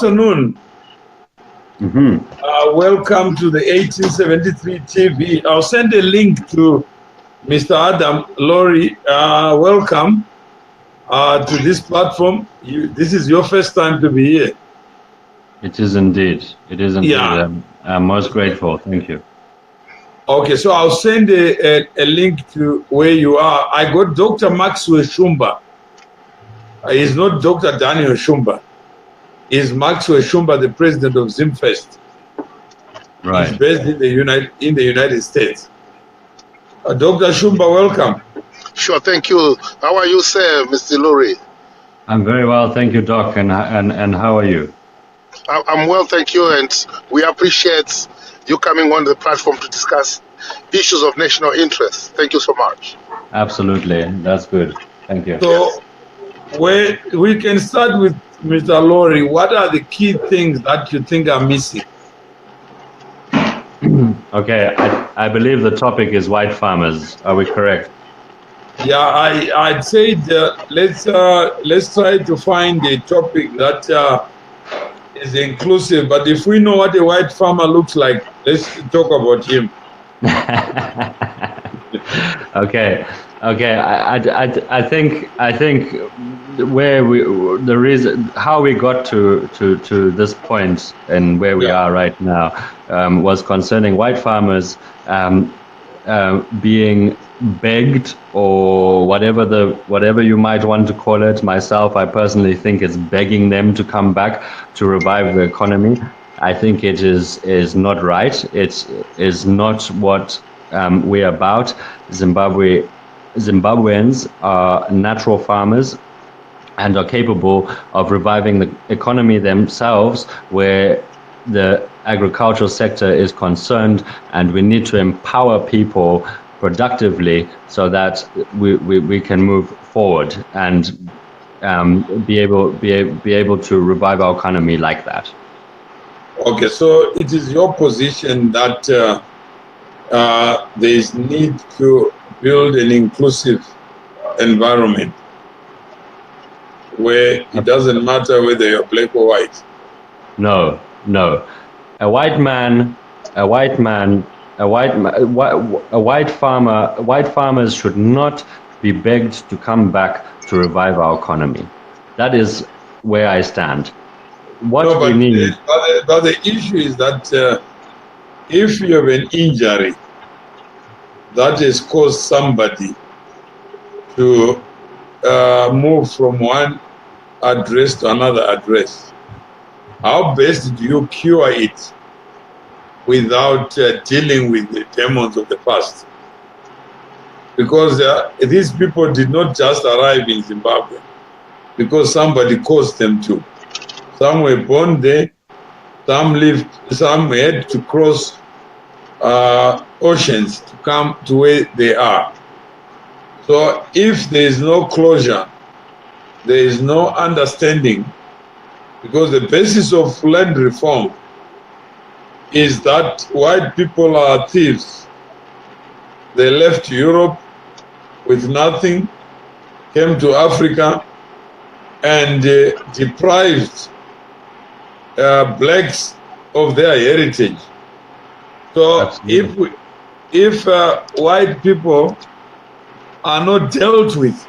afternoon. Welcome to the 1873 TV. I'll send a link to Mr. Adam Lurie. Welcome to this platform. This is your first time to be here. It is indeed. It is indeed. Yeah. I'm most grateful. Thank you. Okay, so I'll send a link to where you are. I got Dr. Maxwell Shumba. He's not Dr. Daniel Shumba. He's Maxwell Shumba, the president of Zimfest. Right. He's based in the United States. Dr. Shumba, welcome. Sure, thank you. How are you, sir, Mr. Lurie? I'm very well, thank you, Doc. And how are you? I'm well, thank you, and we appreciate you coming on the platform to discuss issues of national interest. Thank you so much. Absolutely, that's good. Thank you. So, we can start with Mr. Lurie. What are the key things that you think are missing? Okay, I believe the topic is white farmers. Are we correct? Yeah, I'd say let's try to find a topic that is inclusive. But if we know what a white farmer looks like, let's talk about him. Okay. I think where the reason how we got to this point and where we are right now was concerning white farmers being begged, or whatever you might want to call it. Myself, I personally think it's begging them to come back to revive the economy. I think it is not right. It is not what we're about. Zimbabweans are natural farmers and are capable of reviving the economy themselves where the agricultural sector is concerned, and we need to empower people productively so that we can move forward and be able to revive our economy like that. Okay, so it is your position that there is need to build an inclusive environment where it doesn't matter whether you're black or white. No. White farmers should not be begged to come back to revive our economy. That is where I stand. What we need. But the issue is that if you have an injury that has caused somebody to move from one address to another address, how best do you cure it without dealing with the demons of the past? Because these people did not just arrive in Zimbabwe because somebody caused them to. Some were born there, some lived, some had to cross oceans to come to where they are. So if there is no closure, there is no understanding, because the basis of land reform is that white people are thieves. They left Europe with nothing, came to Africa, and deprived blacks of their heritage. So absolutely. if white people are not dealt with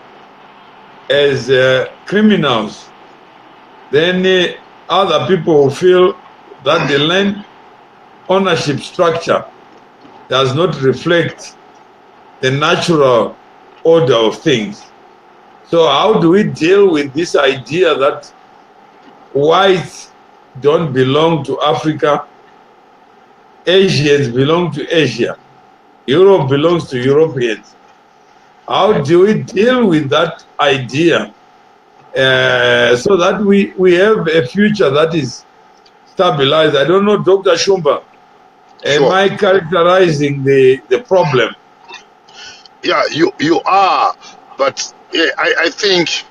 as criminals, then other people will feel that the land ownership structure does not reflect the natural order of things. So how do we deal with this idea that whites don't belong to Africa, Asians belong to Asia, Europe belongs to Europeans? How do we deal with that idea so that we have a future that is stabilized? I don't know, Dr. Shumba, am I characterizing the problem? Yeah, you are, but I think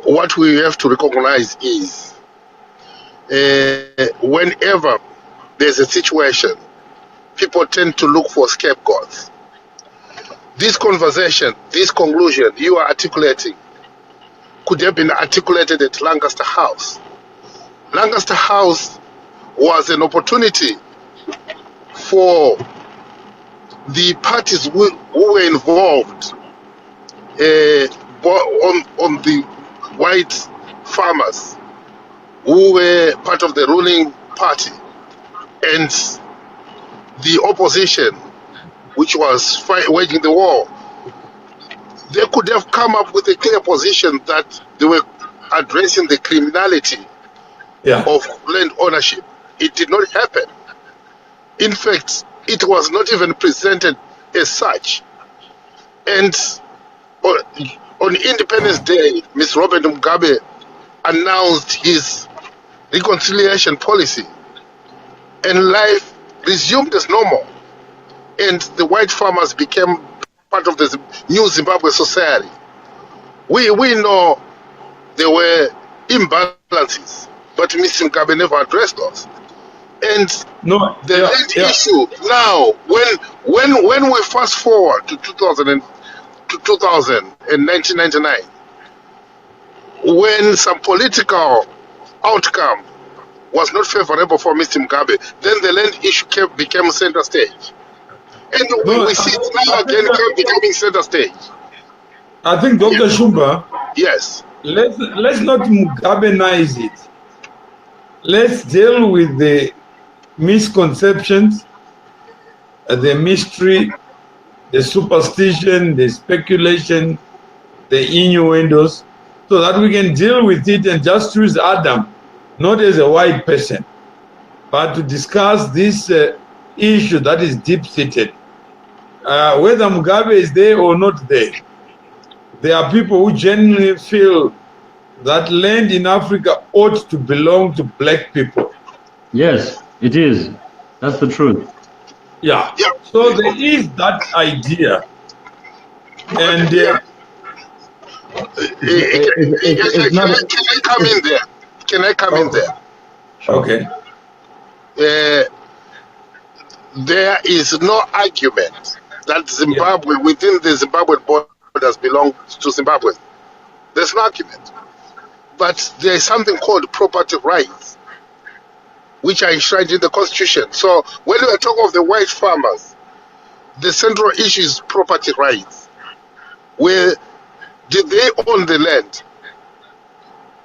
what we have to recognize is whenever there's a situation, people tend to look for scapegoats. This conversation, this conclusion you are articulating could have been articulated at Lancaster House. Lancaster House was an opportunity for the parties who were involved on the white farmers who were part of the ruling party and the opposition, which was waging the war. They could have come up with a clear position that they were addressing the criminality of land ownership. It did not happen. In fact, it was not even presented as such. And on Independence Day, Ms. Robert Mugabe announced his reconciliation policy, and life resumed as normal. And the white farmers became part of the new Zimbabwe society. We know there were imbalances, but Mr. Mugabe never addressed those. And the land issue now, when we fast forward to 2000 and 1999, when some political outcome was not favorable for Mr. Mugabe, then the land issue became center stage. And we see it now again becoming center stage. I think, Dr. Shumba, yes, let's not Mugabenize it. Let's deal with the misconceptions, the mystery, the superstition, the speculation, the innuendos, so that we can deal with it and just choose Adam, not as a white person, but to discuss this issue that is deep-seated. Whether Mugabe is there or not there, there are people who genuinely feel that land in Africa ought to belong to black people. Yes, it is. That's the truth. Yeah. So there is that idea. And can I come in there? Can I come in there? Okay. There is no argument that Zimbabwe, within the Zimbabwean borders, belongs to Zimbabwe. There's no argument. But there is something called property rights, which are enshrined in the Constitution. So when we are talking of the white farmers, the central issue is property rights. Where did they own the land,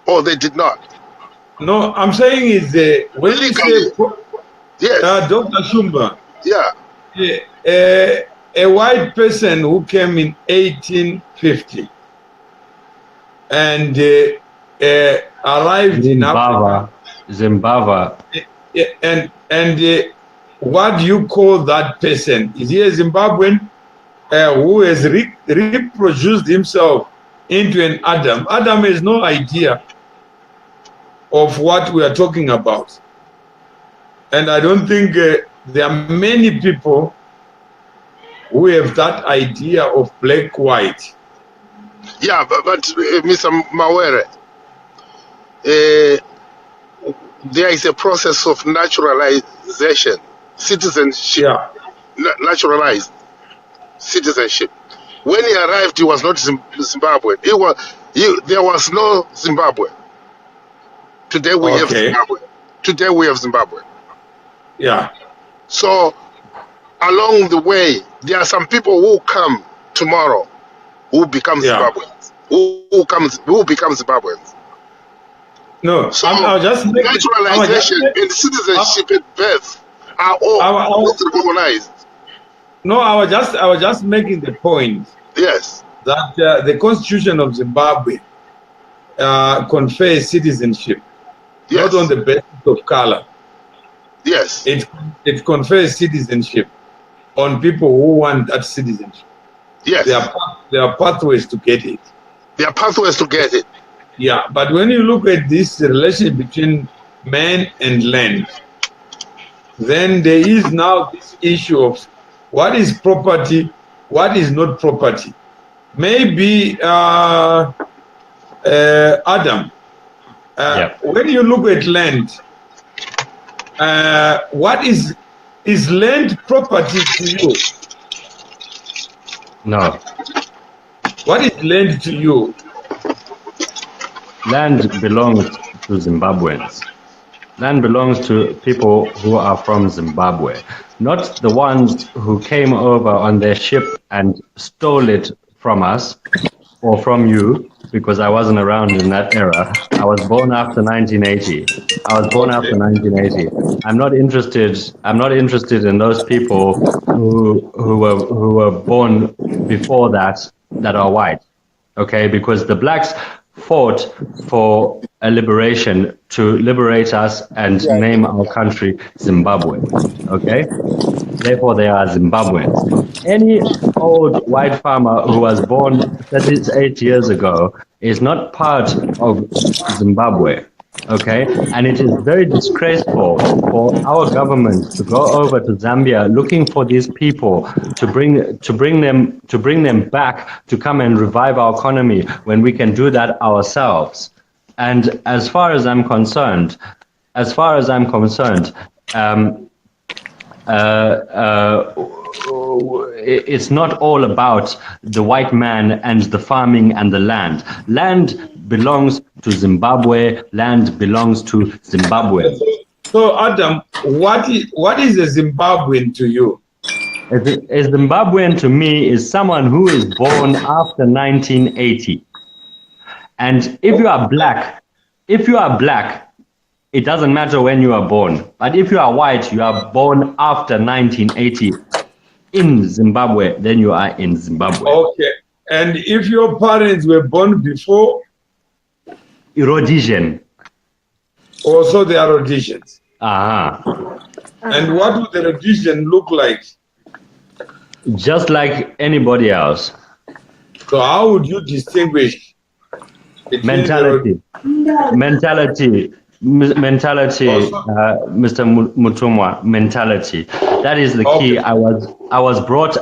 or they did not? No, I'm saying is when you say, yes, Dr. Shumba, a white person who came in 1850 and arrived in Africa, Zimbabwe. And what do you call that person? Is he a Zimbabwean who has reproduced himself into an Adam? Adam has no idea of what we are talking about. And I don't think there are many people who have that idea of black-white. Yeah, but Mr. Mawere, there is a process of naturalization, citizenship, naturalized citizenship. When he arrived, he was not Zimbabwean. There was no Zimbabwe. Today we have Zimbabwe. Today we have Zimbabwe. Yeah. So along the way, there are some people who come tomorrow who become Zimbabweans. Who become Zimbabweans. No, so I'll just make naturalization and citizenship at birth are all recognized. No, I was just making the point. Yes. That the Constitution of Zimbabwe confers citizenship, not on the basis of color. Yes. It confers citizenship on people who want that citizenship. Yes. There are pathways to get it. There are pathways to get it. Yeah, but when you look at this relation between man and land, then there is now this issue of what is property, what is not property. Maybe Adam, when you look at land, what is land property to you? No. What is land to you? Land belongs to Zimbabweans. Land belongs to people who are from Zimbabwe, not the ones who came over on their ship and stole it from us or from you, because I wasn't around in that era. I was born after 1980. I was born Okay. after 1980. I'm not interested in those people who were born before that are white. Okay, because the blacks fought for a liberation to liberate us and name our country Zimbabwe. Okay, therefore they are Zimbabweans. Any old white farmer who was born 38 years ago is not part of Zimbabwe. Okay, and it is very disgraceful for our government to go over to Zambia looking for these people to bring them back to come and revive our economy when we can do that ourselves. And as far as I'm concerned, it's not all about the white man and the farming and the land. Land belongs to Zimbabwe. Land belongs to Zimbabwe. So Adam, what is a Zimbabwean to you? A Zimbabwean to me is someone who is born after 1980. And if you are black, it doesn't matter when you are born. But if you are white, you are born after 1980 in Zimbabwe, then you are in Zimbabwe. Okay. And if your parents were born before? Rhodesian. Also they are Rhodesians. Uh-huh. And what would the Rhodesian look like? Just like anybody else. So how would you distinguish between mentality, Mr. Mutumwa, mentality. That is the key. I was brought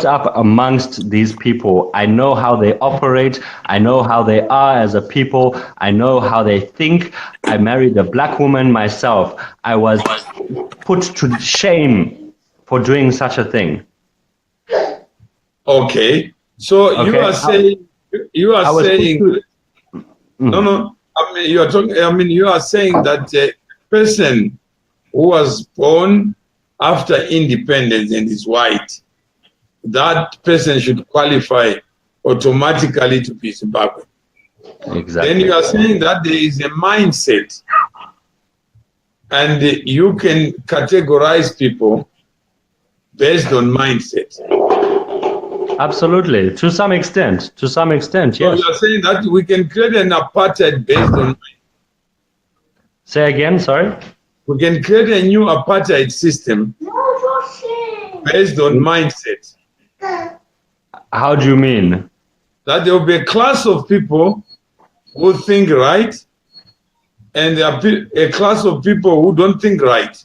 up amongst these people. I know how they operate. I know how they are as a people. I know how they think. I married a black woman myself. I was put to shame for doing such a thing. Okay. So okay. You are saying no. I mean, you are saying that a person who was born after independence and is white, that person should qualify automatically to be Zimbabwean. Exactly. Then you are saying that there is a mindset, and you can categorize people based on mindset. Absolutely, to some extent, yes. So you are saying that we can create an apartheid based on. Say again, sorry. We can create a new apartheid system based on mindset. How do you mean? That there will be a class of people who think right, and a class of people who don't think right.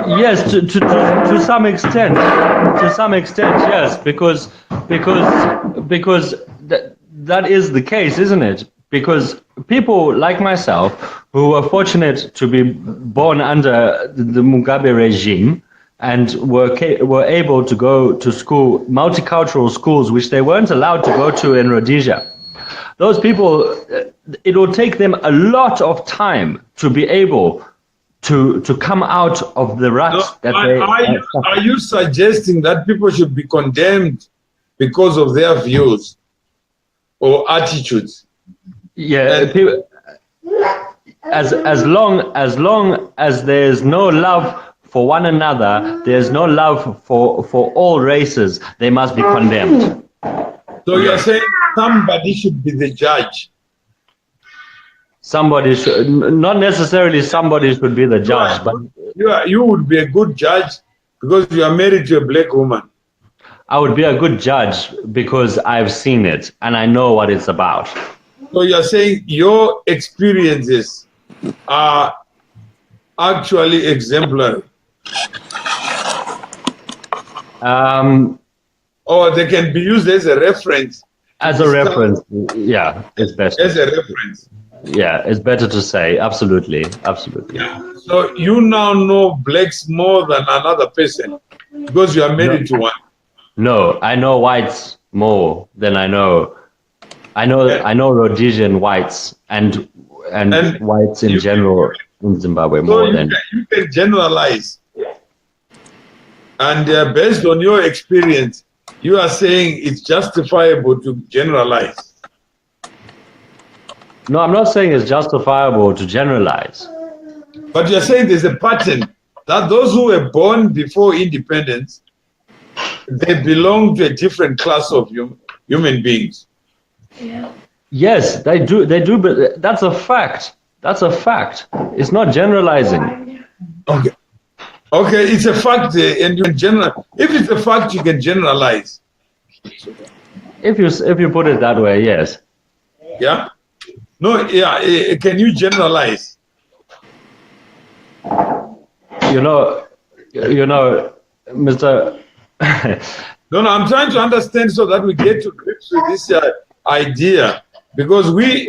Yes, to some extent. To some extent, yes, because that is the case, isn't it? Because people like myself, who were fortunate to be born under the Mugabe regime and were able to go to school, multicultural schools, which they weren't allowed to go to in Rhodesia. Those people, it will take them a lot of time to be able to come out of the rut that they are you suggesting that people should be condemned because of their views or attitudes? Yeah, people, as long as there's no love for one another, there's no love for all races, they must be condemned. So you're saying somebody should be the judge? Somebody should, not necessarily somebody should be the judge, but you would be a good judge because you are married to a black woman. I would be a good judge because I've seen it and I know what it's about. So you're saying your experiences are actually exemplary? Or they can be used as a reference? As a reference, yeah, it's best. As a reference. Yeah, it's better to say, absolutely. Yeah. So you now know blacks more than another person because you are married to one. No, I know whites more than I know Rhodesian whites, and and whites in general in Zimbabwe more than. You can generalize. And based on your experience, you are saying it's justifiable to generalize. No, I'm not saying it's justifiable to generalize. But you're saying there's a pattern that those who were born before independence, they belong to a different class of human beings. Yeah. Yes, they do, but that's a fact. That's a fact. It's not generalizing. Okay. Okay, it's a fact, and you can general. If it's a fact, you can generalize. If you put it that way, yes. Yeah. No. Yeah. Can you generalize? You know, Mr. No. I'm trying to understand so that we get to grips with this idea, because we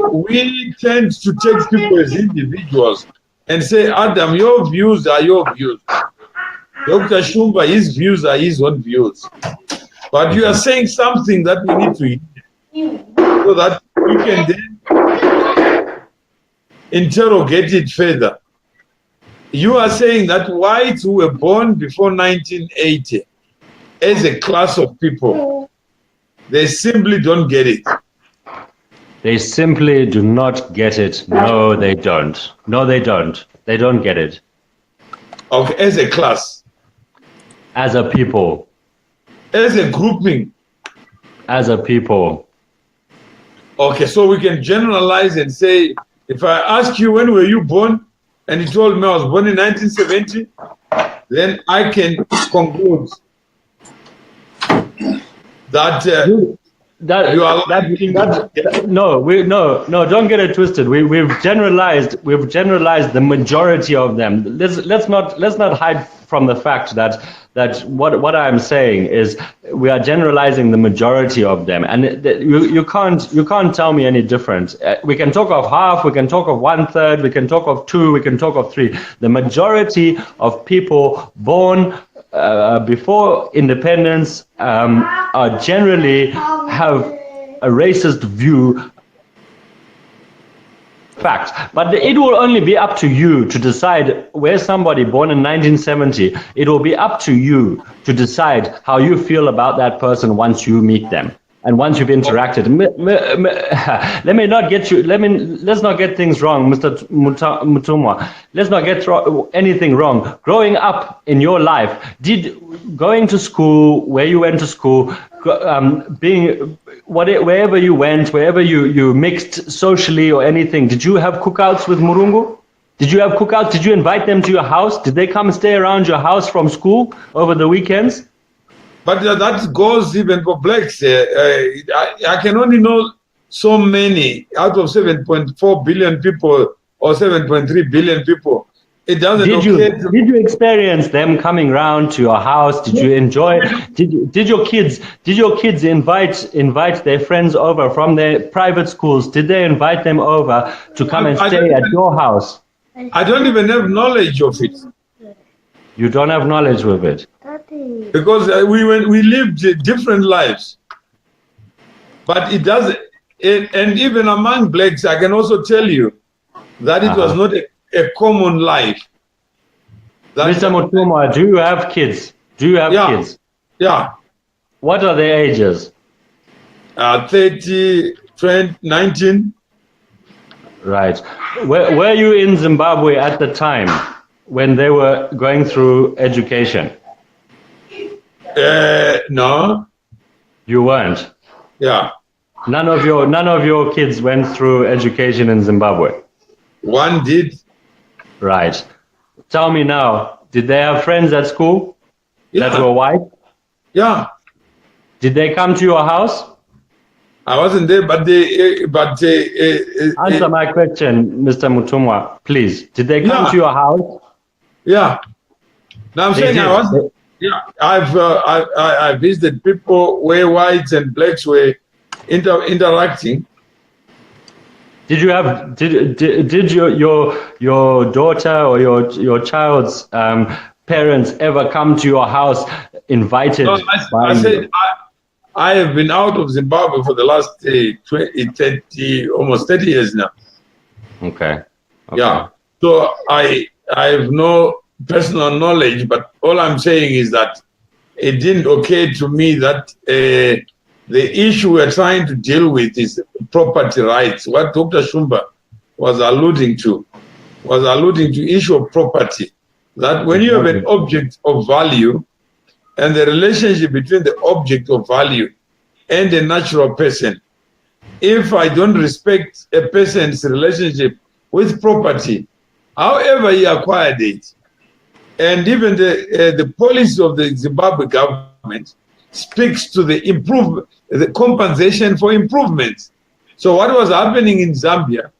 tend to take people as individuals and say, Adam, your views are your views. Dr. Shumba, his views are his own views. But you are saying something that we need to hear so that we can then interrogate it further. You are saying that whites who were born before 1980 as a class of people, they simply don't get it. They simply do not get it. No, they don't. No, they don't. They don't get it. Okay, as a class. As a people. As a grouping. As a people. Okay, so we can generalize and say, if I ask you when were you born, and you told me I was born in 1970, then I can conclude that don't get it twisted. We've generalized the majority of them. Let's not hide from the fact that what I'm saying is we are generalizing the majority of them, and you can't tell me any different. We can talk of half, we can talk of 1/3, we can talk of 2, we can talk of 3. The majority of people born before independence are generally have a racist view. Fact, but it will only be up to you to decide where somebody born in 1970. It will be up to you to decide how you feel about that person once you meet them and once you've interacted. Let's not get things wrong, Mr. Mutumwa. Let's not get anything wrong. Growing up in your life, going to school, where you went to school, wherever you went, wherever you mixed socially or anything, did you have cookouts with Murungu? Did you have cookouts? Did you invite them to your house? Did they come and stay around your house from school over the weekends? But that goes even for blacks. I can only know so many out of 7.4 billion people or 7.3 billion people. It doesn't. Did you experience them coming round to your house? Did you enjoy? Did your kids invite their friends over from their private schools? Did they invite them over to come and stay at your house? I don't even have knowledge of it. You don't have knowledge of it. Because we lived different lives. But it doesn't. And even among blacks, I can also tell you that it was not a common life. Mr. Mutumwa, do you have kids? Kids? Yeah. What are their ages? 30, 20, 19. Right. Were you in Zimbabwe at the time when they were going through education? No. You weren't? Yeah. None of your kids went through education in Zimbabwe? One did. Right. Tell me now, did they have friends at school that were white? Yeah. Did they come to your house? I wasn't there, but answer my question, Mr. Mutumwa, please. Did they come to your house? Yeah. Now I'm saying I wasn't. Yeah, I visited people where whites and blacks were interacting. Did you have did your daughter or your child's parents ever come to your house invited? No, I said I have been out of Zimbabwe for the last 30, almost 30 years now. Okay. Yeah. So I have no personal knowledge, but all I'm saying is that it didn't occur to me that the issue we're trying to deal with is property rights. What Dr. Shumba was alluding to issue of property. That when you have an object of value and the relationship between the object of value and the natural person, if I don't respect a person's relationship with property, however he acquired it, and even the policy of the Zimbabwe government speaks to the compensation for improvements. So what was happening in Zambia,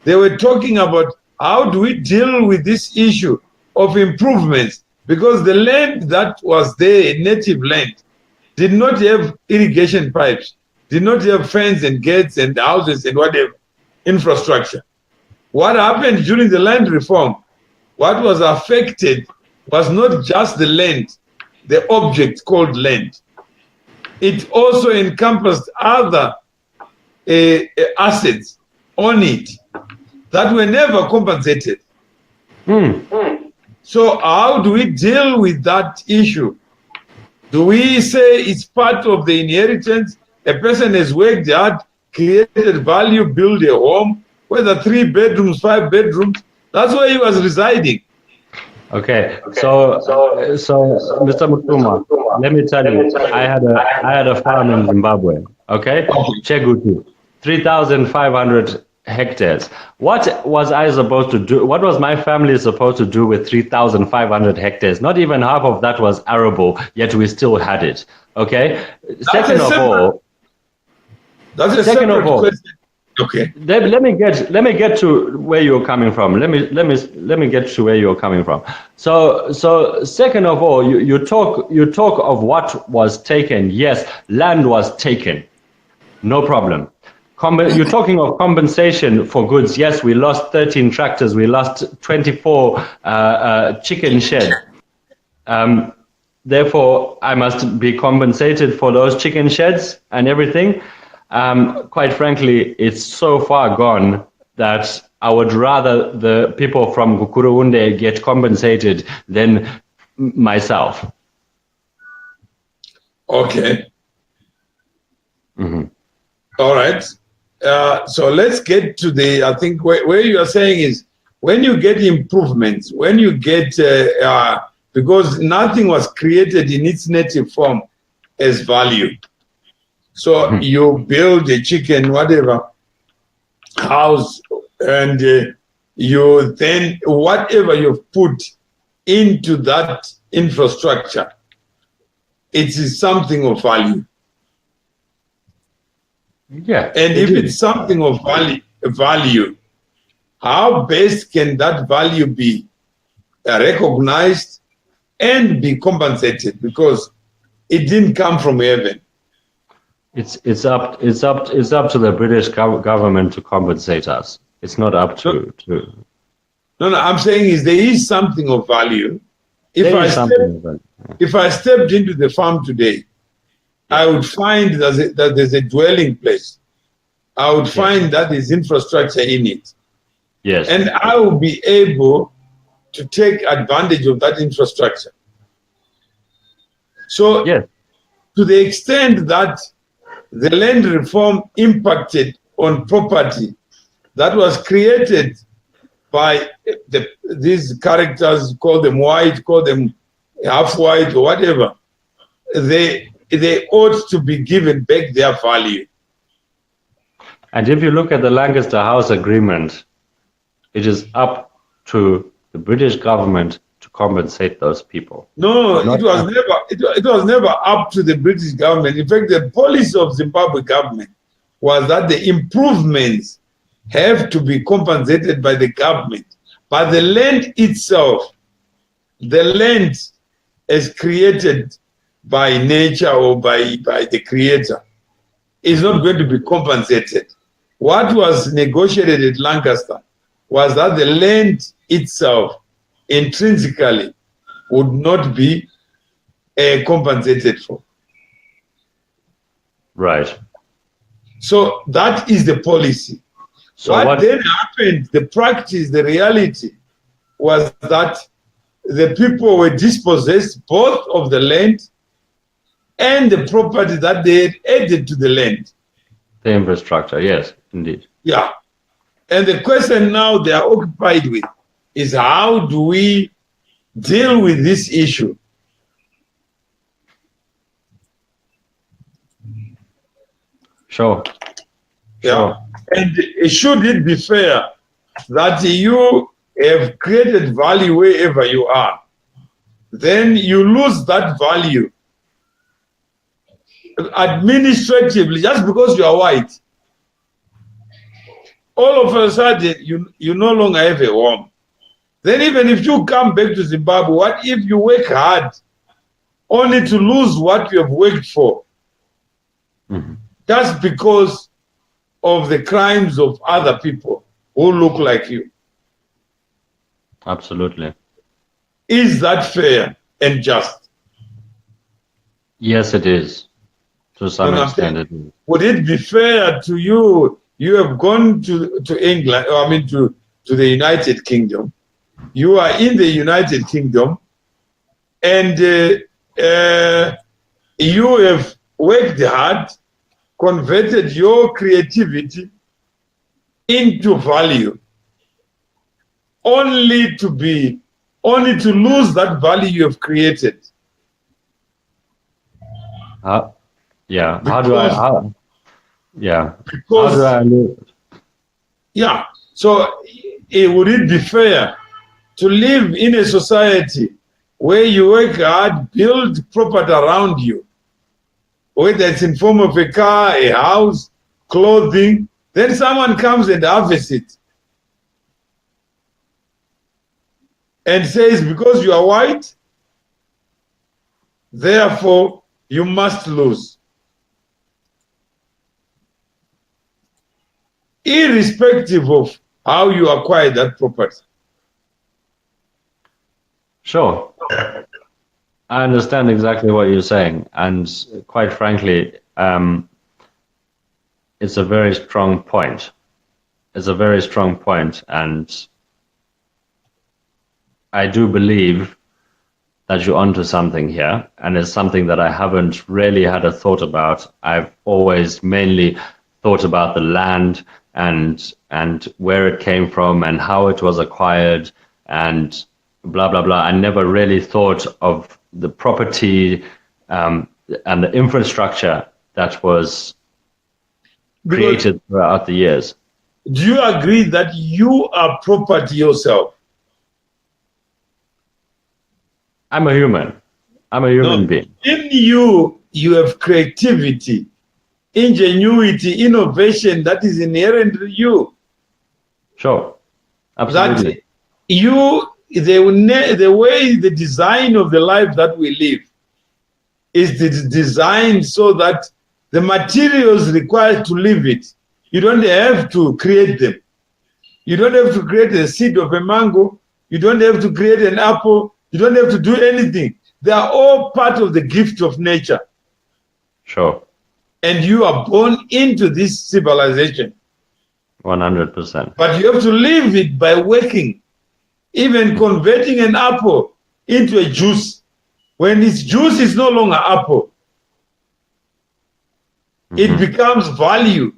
they were talking about how do we deal with this issue of improvements, because the land that was there, native land, did not have irrigation pipes, did not have fence and gates and houses and whatever, infrastructure. What happened during the land reform, what was affected was not just the land, the object called land. It also encompassed other assets on it that were never compensated. So how do we deal with that issue? Do we say it's part of the inheritance? A person has worked hard, created value, built a home, whether 3 bedrooms, 5 bedrooms, that's where he was residing. Okay, so Mr. Mutumwa, let me tell you, I had a farm in Zimbabwe. Okay, Chegutu, 3,500 hectares. What was I supposed to do? What was my family supposed to do with 3,500 hectares? Not even half of that was arable, yet we still had it. Okay. Second of all, okay. Let me get to where you're coming from. Let me get to where you're coming from. So second of all, you talk of what was taken. Yes, land was taken. No problem. You're talking of compensation for goods. Yes, we lost 13 tractors. We lost 24 chicken sheds. Therefore, I must be compensated for those chicken sheds and everything. Quite frankly, it's so far gone that I would rather the people from Kukuruunde get compensated than myself. Okay. All right. So let's get to I think where you are saying is when you get improvements, when you get, because nothing was created in its native form as value. So you build a chicken, whatever, house, and you then, whatever you've put into that infrastructure, it is something of value. Yeah. And if it's something of value, how best can that value be recognized and be compensated? Because it didn't come from heaven. It's up to the British government to compensate us. It's not up to. No, I'm saying is there is something of value. If I stepped into the farm today, I would find that there's a dwelling place. I would find that there's infrastructure in it. Yes. And I will be able to take advantage of that infrastructure. So to the extent that the land reform impacted on property that was created by these characters, call them white, call them half white or whatever, they ought to be given back their value. And if you look at the Lancaster House Agreement, it is up to the British government to compensate those people. No, it was never up to the British government. In fact, the policy of Zimbabwe government was that the improvements have to be compensated by the government. But the land itself, the land as created by nature or by the creator, is not going to be compensated. What was negotiated at Lancaster was that the land itself intrinsically would not be compensated for. Right. So that is the policy. So what then happened, the practice, the reality, was that the people were dispossessed both of the land and the property that they had added to the land. The infrastructure, yes, indeed. Yeah. And the question now they are occupied with is how do we deal with this issue? Sure. Yeah. Sure. And should it be fair that you have created value wherever you are, then you lose that value administratively just because you are white. All of a sudden, you no longer have a home. Then even if you come back to Zimbabwe, what if you work hard only to lose what you have worked for? Mm-hmm. Just because of the crimes of other people who look like you. Absolutely. Is that fair and just? Yes, it is. To some extent, it is. Would it be fair to you? You have gone to England, I mean to the United Kingdom. You are in the United Kingdom, and you have worked hard, converted your creativity into value, only to lose that value you have created. Yeah. Because, how do I? Yeah. So, would it be fair to live in a society where you work hard, build property around you, whether it's in form of a car, a house, clothing, then someone comes and harvests it and says, because you are white, therefore you must lose. Irrespective of how you acquire that property. Sure. I understand exactly what you're saying. And quite frankly, it's a very strong point. It's a very strong point. And I do believe that you're onto something here. And it's something that I haven't really had a thought about. I've always mainly thought about the land and where it came from and how it was acquired and blah, blah, blah. I never really thought of the property and the infrastructure that was created throughout the years. Do you agree that you are property yourself? I'm a human. I'm a human being. In you have creativity, ingenuity, innovation that is inherent to you. Sure. Absolutely. That the way the design of the life that we live is designed so that the materials required to live it, you don't have to create them. You don't have to create a seed of a mango. You don't have to create an apple. You don't have to do anything. They are all part of the gift of nature. Sure. And you are born into this civilization. 100%. But you have to live it by working. Even converting an apple into a juice. When its juice is no longer apple, it becomes value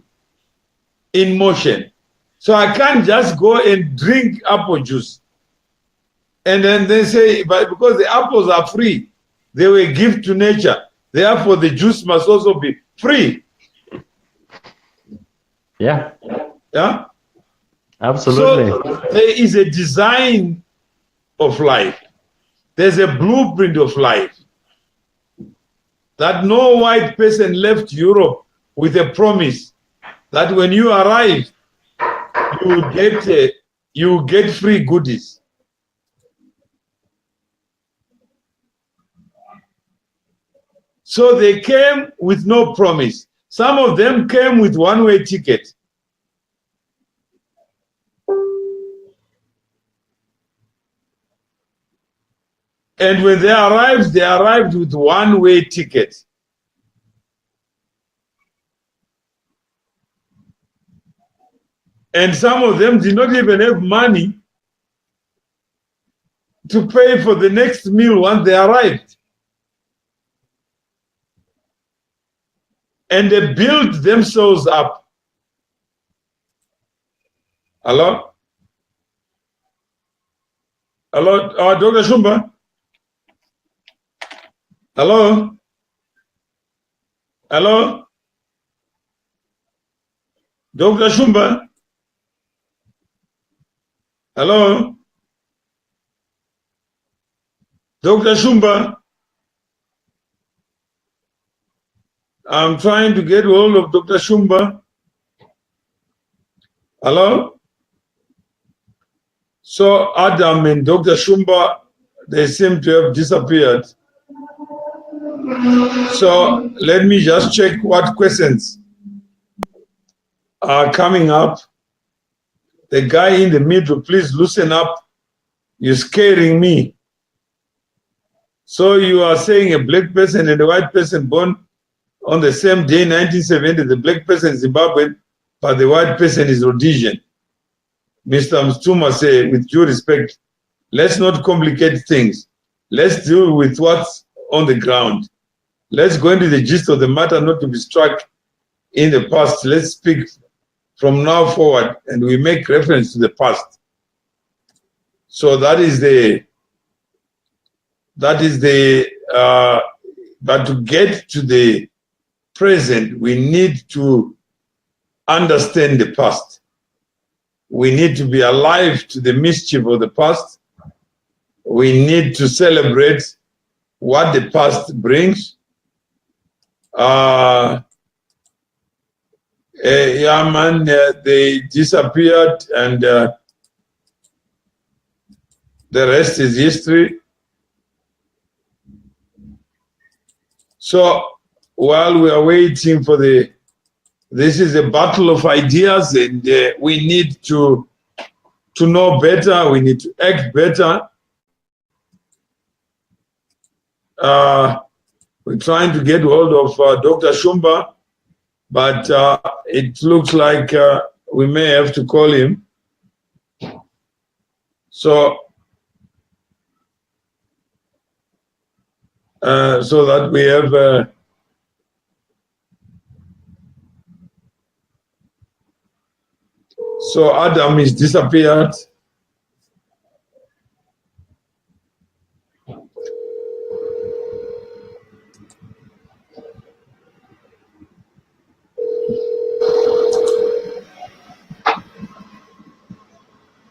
in motion. So I can't just go and drink apple juice. And then they say, but because the apples are free, they were a gift to nature. Therefore, the juice must also be free. Yeah. Yeah? Absolutely. So there is a design of life. There's a blueprint of life that no white person left Europe with a promise that when you arrive, you get free goodies. So they came with no promise. Some of them came with one-way ticket. And when they arrived with one-way ticket. And some of them did not even have money to pay for the next meal once they arrived. And they built themselves up. Hello? Hello, Dr. Shumba? Hello? Hello? Dr. Shumba? Hello? Dr. Shumba? I'm trying to get hold of Dr. Shumba. Hello? So Adam and Dr. Shumba, they seem to have disappeared. So let me just check what questions are coming up. The guy in the middle, please loosen up. You're scaring me. So you are saying a black person and a white person born on the same day, 1970, the black person is Zimbabwean, but the white person is Rhodesian. Mr. Mutumwa say, with due respect, let's not complicate things. Let's deal with what's on the ground. Let's go into the gist of the matter, not to be struck in the past. Let's speak from now forward, and we make reference to the past. So that is the, but to get to the present, we need to understand the past. We need to be alive to the mischief of the past. We need to celebrate what the past brings. Yeah, man, they disappeared, and the rest is history. So while we are waiting for this is a battle of ideas, and we need to know better. We need to act better. We're trying to get hold of Dr. Shumba, but it looks like we may have to call him. So that we have so Adam is disappeared.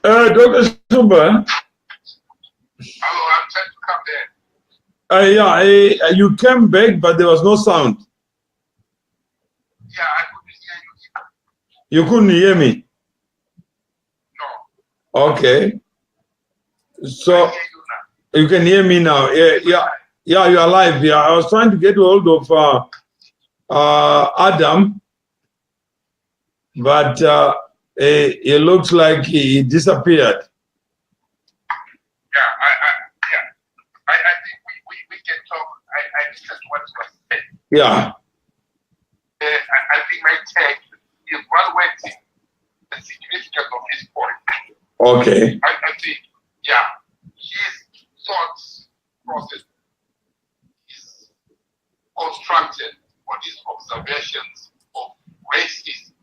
Dr. Shumba. Hello, I'm trying to come there. Yeah, you came back, but there was no sound. Yeah, I couldn't hear you. You couldn't hear me? No. Okay. So I hear you now. you can hear me now. Yeah, you are live. Yeah, I was trying to get hold of Adam, but it looks like he disappeared. Yeah, I think we can talk. I listened to what was said. Yeah. I think my take is evaluating the significance of his point. Okay. I think, yeah, his thoughts process is constructed on his observations of racism,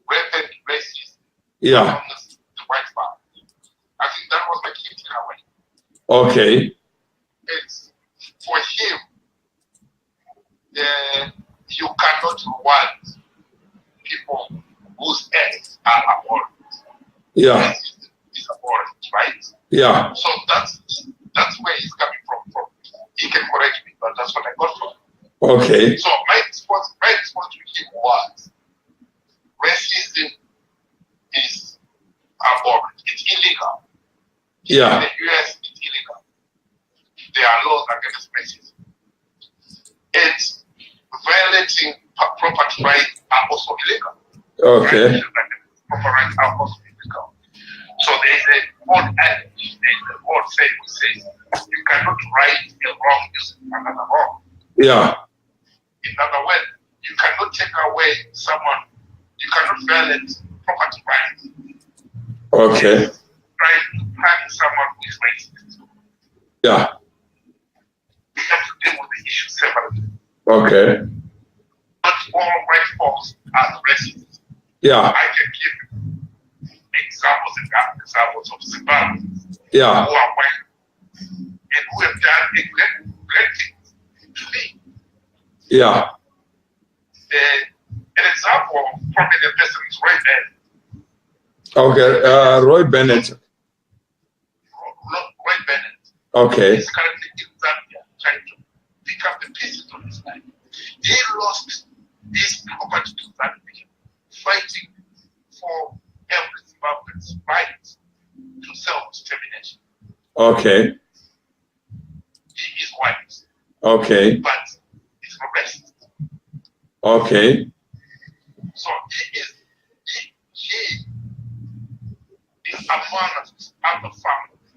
rampant racism Yeah. amongst the white man. I think that was the key takeaway. Okay. It's for him, you cannot reward people whose acts are abhorrent. Yeah. Racism is abhorrent, right? Yeah. So that's where he's coming from. He can correct me, but that's what I got from him. Okay. So my response to him was, racism is abhorrent. It's illegal. Yeah. In the US, it's illegal. There are laws against racism. It's violating property rights are also illegal. Okay. Right? Property rights are also illegal. So there is an old adage, there is an old saying which says, you cannot right a wrong using another wrong. Yeah. In other words, you cannot take away someone, you cannot violate property rights. Okay. Trying to punish someone who is racist. Yeah. We have to deal with the issue separately. Okay. Not all white folks are racist. Yeah. I can give examples of Zimbabwe Yeah. who are white and who have done a great thing to me. Yeah. An example of prominent person is Roy Bennett. Okay. Roy Bennett. Roy Bennett. Okay. He's currently in Zambia trying to pick up the pieces of his life. He lost his property to Zambia, fighting for every Zimbabwean's right to self-determination. Okay. He is white. Okay. But he's not racist. Okay. So he is among other families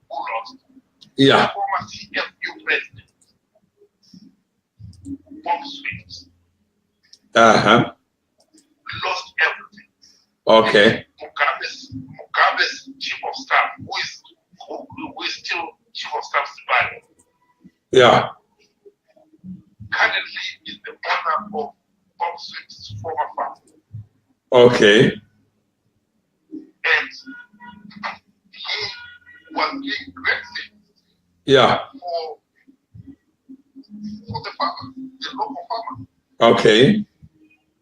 who lost. Yeah. The former CFU president, Bob Swift, Uh-huh. lost everything. Okay. Mugabe's chief of staff, who is still chief of staff Zimbabwe, Yeah. currently is the owner of Bob Swift's former farm. Okay. And he was doing great things Yeah. for the farmers, the local farmers. Okay.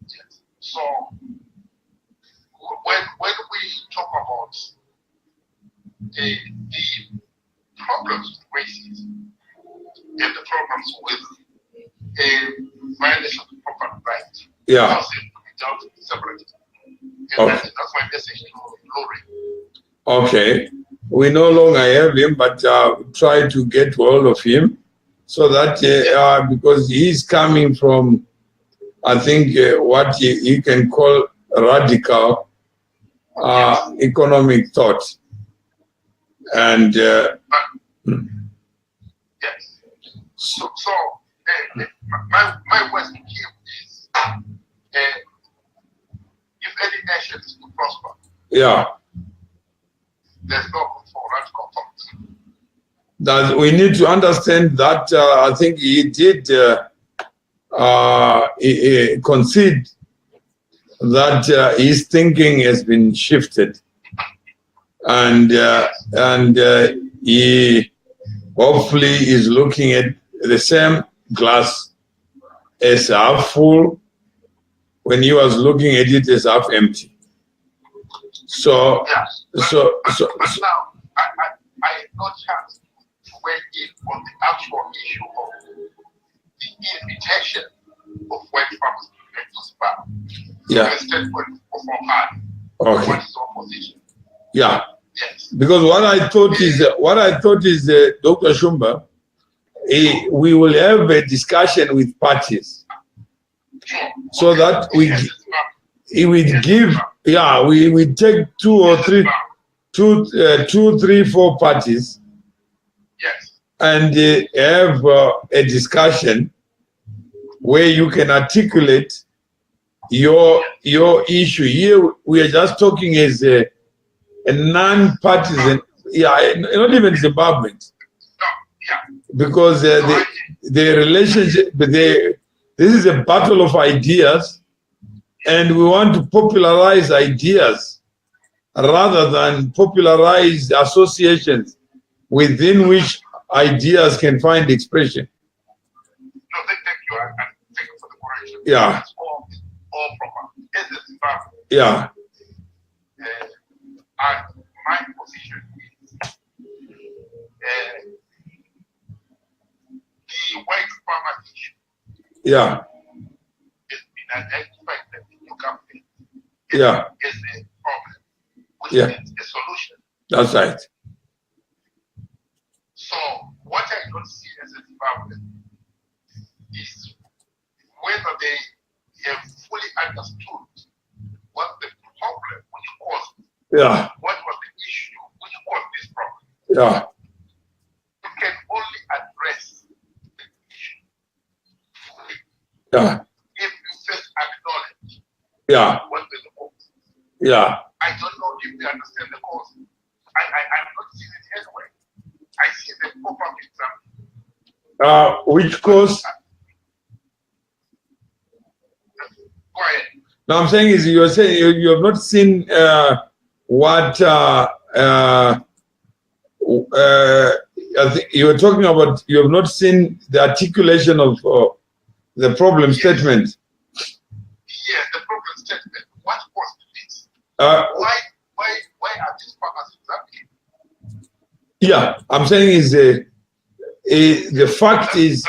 Yes. So when we talk about the problems with racism and the problems with violation of property rights, Yeah. those have to be dealt with separately. And Okay. that's my message to Lurie. Okay. We no longer have him, but try to get hold of him so that because he's coming from, I think, what he can call radical economic thought. And Yes. So my question here is, if any nation is to prosper, yeah, there's no room for radical thoughts. that we need to understand that I think he did concede that his thinking has been shifted, and he hopefully is looking at the same glass as half full when he was looking at it as half empty. So, Yes. But now, I have no chance to weigh in on the actual issue of the invitation of white farmers to Zimbabwe. Yeah. From a standpoint of Ohio. Okay. What is the opposition? Yeah. Yes. Because what I thought is Dr. Shumba, we will have a discussion with parties Sure. so that we give, yeah, we take two, three, 4 parties Yes. and have a discussion where you can articulate your issue. Here we are just talking as a non-partisan, yeah, not even Zimbabweans, No. Yeah. because the relationship, this is a battle of ideas, and we want to popularize ideas rather than popularize associations within which ideas can find expression. No, thank you. And thank you for the correction. Yeah. It's all proper. This is Zimbabwe. Yeah. And my position is the white farmer issue Yeah. has been identified by the new government Yeah. as a problem, which Yeah. needs a solution. That's right. So what I don't see as a Zimbabwean is whether they have fully understood what the problem which caused, Yeah. what was the issue which caused this problem. Yeah. You can only address the issue Yeah. if you first acknowledge Yeah. what were the causes. Yeah. I don't know if they understand the cause. I'm not seeing it anyway. I see the pop-up example. Which cause? Go ahead. No, I'm saying is you're saying you have not seen what I think you were talking about. You have not seen the articulation of the problem statement. Yes, the problem statement. What caused this? Why are these farmers exactly? Yeah, I'm saying is the fact is,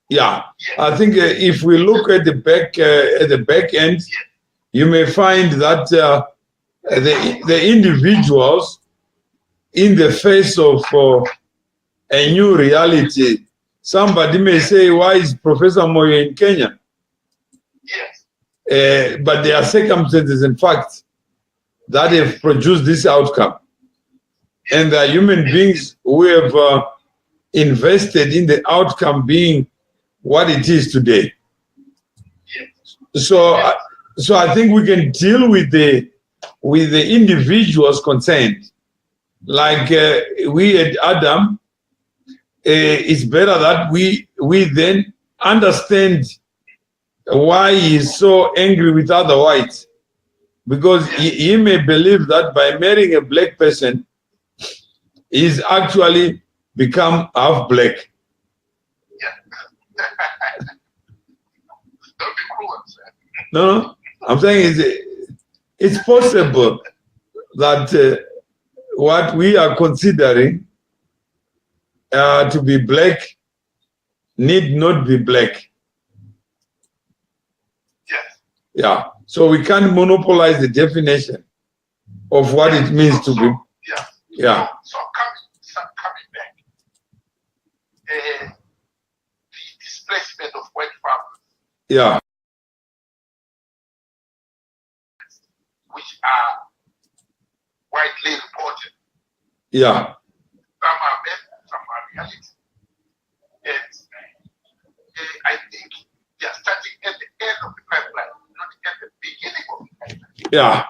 yeah. I think if we look at the back end, you may find that the individuals in the face of a new reality. Somebody may say, why is Professor Moyo in Kenya? Yes. But there are circumstances, in fact, that have produced this outcome. And there are human beings who have invested in the outcome being what it is today. So I think we can deal with the individuals concerned. Like we at Adam, it's better that we then understand why he is so angry with other whites, because he may believe that by marrying a black person, he's actually become half black. Don't be cruel, sir. No, I'm saying it's possible that what we are considering to be black need not be black. Yes. Yeah. So we can't monopolize the definition of what it means to be. Yeah. Yeah. So coming back, the displacement of white farmers. Yeah. Which are widely reported. Yeah. Some are myth, some are reality. And I think they are starting at the end of the pipeline, not at the beginning of the pipeline. Yeah.